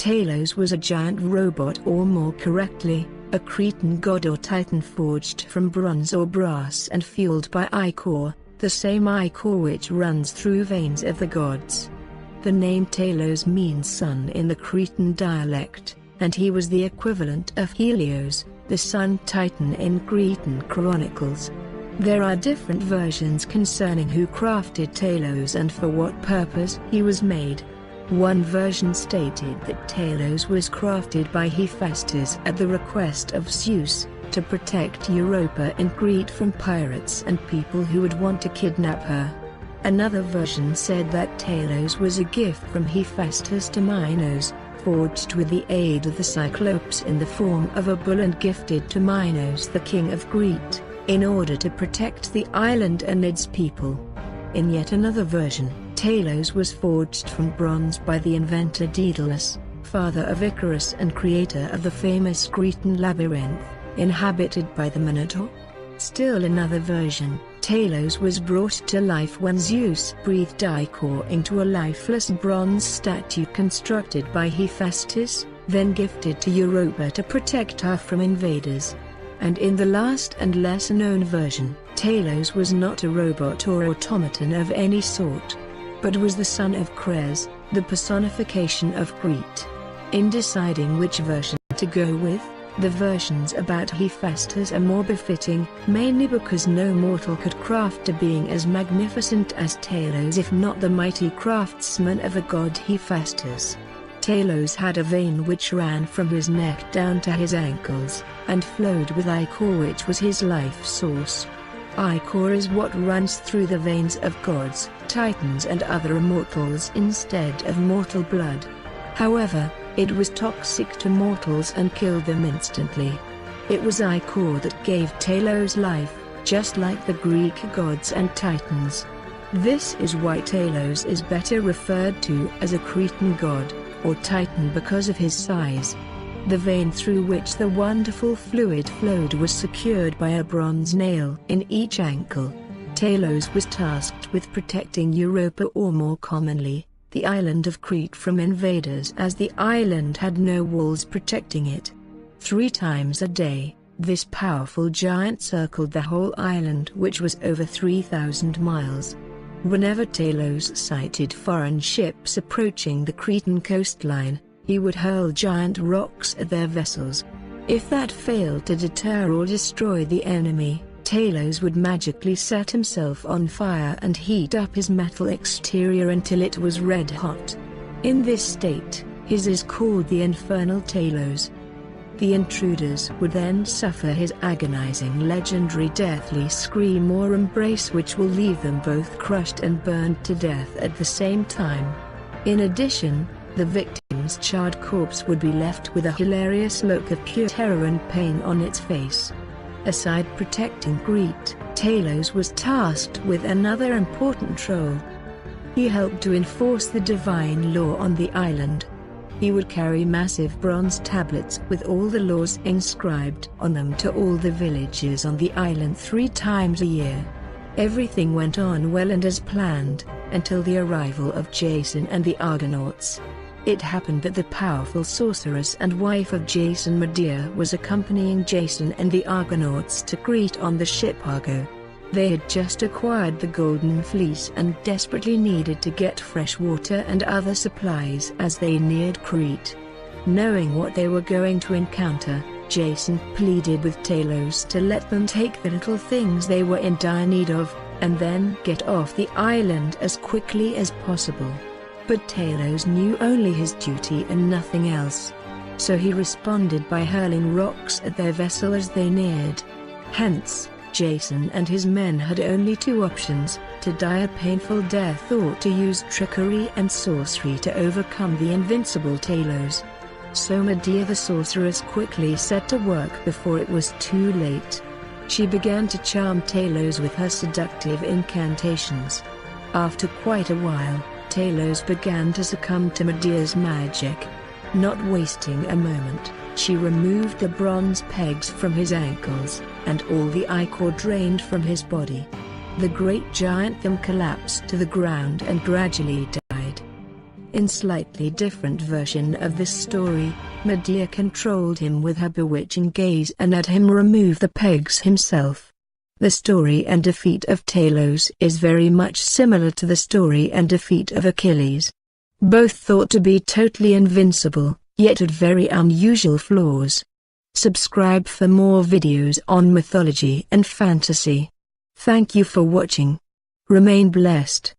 Talos was a giant robot, or more correctly, a Cretan god or titan forged from bronze or brass and fueled by ichor, the same ichor which runs through veins of the gods. The name Talos means sun in the Cretan dialect, and he was the equivalent of Helios, the sun titan in Cretan chronicles. There are different versions concerning who crafted Talos and for what purpose he was made. One version stated that Talos was crafted by Hephaestus at the request of Zeus, to protect Europa in Crete from pirates and people who would want to kidnap her. Another version said that Talos was a gift from Hephaestus to Minos, forged with the aid of the Cyclopes in the form of a bull and gifted to Minos, the king of Crete, in order to protect the island and its people. In yet another version, Talos was forged from bronze by the inventor Daedalus, father of Icarus and creator of the famous Cretan labyrinth, inhabited by the Minotaur. Still another version, Talos was brought to life when Zeus breathed ichor into a lifeless bronze statue constructed by Hephaestus, then gifted to Europa to protect her from invaders. And in the last and lesser-known version, Talos was not a robot or automaton of any sort, but was the son of Cres, the personification of Crete. In deciding which version to go with, the versions about Hephaestus are more befitting, mainly because no mortal could craft a being as magnificent as Talos if not the mighty craftsman of a god Hephaestus. Talos had a vein which ran from his neck down to his ankles, and flowed with ichor, which was his life source. Ichor is what runs through the veins of gods, titans and other immortals instead of mortal blood. However, it was toxic to mortals and killed them instantly. It was ichor that gave Talos life, just like the Greek gods and titans. This is why Talos is better referred to as a Cretan god, or titan, because of his size. The vein through which the wonderful fluid flowed was secured by a bronze nail in each ankle. Talos was tasked with protecting Europa, or more commonly, the island of Crete, from invaders, as the island had no walls protecting it. 3 times a day, this powerful giant circled the whole island, which was over 3,000 miles. Whenever Talos sighted foreign ships approaching the Cretan coastline, he would hurl giant rocks at their vessels. If that failed to deter or destroy the enemy, Talos would magically set himself on fire and heat up his metal exterior until it was red hot. In this state, his is called the infernal Talos. The intruders would then suffer his agonizing legendary deathly scream or embrace, which will leave them both crushed and burned to death at the same time. In addition, the victim's charred corpse would be left with a hilarious look of pure terror and pain on its face. Aside protecting Crete, Talos was tasked with another important role. He helped to enforce the divine law on the island. He would carry massive bronze tablets with all the laws inscribed on them to all the villages on the island 3 times a year. Everything went on well and as planned, until the arrival of Jason and the Argonauts. It happened that the powerful sorceress and wife of Jason, Medea, was accompanying Jason and the Argonauts to Crete on the ship Argo. They had just acquired the Golden Fleece and desperately needed to get fresh water and other supplies as they neared Crete. Knowing what they were going to encounter, Jason pleaded with Talos to let them take the little things they were in dire need of, and then get off the island as quickly as possible. But Talos knew only his duty and nothing else. So he responded by hurling rocks at their vessel as they neared. Hence, Jason and his men had only 2 options: to die a painful death or to use trickery and sorcery to overcome the invincible Talos. So Medea the sorceress quickly set to work before it was too late. She began to charm Talos with her seductive incantations. After quite a while, Talos began to succumb to Medea's magic. Not wasting a moment, she removed the bronze pegs from his ankles, and all the ichor drained from his body. The great giant then collapsed to the ground and gradually died. In slightly different version of this story, Medea controlled him with her bewitching gaze and had him remove the pegs himself. The story and defeat of Talos is very much similar to the story and defeat of Achilles. Both thought to be totally invincible, yet had very unusual flaws. Subscribe for more videos on mythology and fantasy. Thank you for watching. Remain blessed.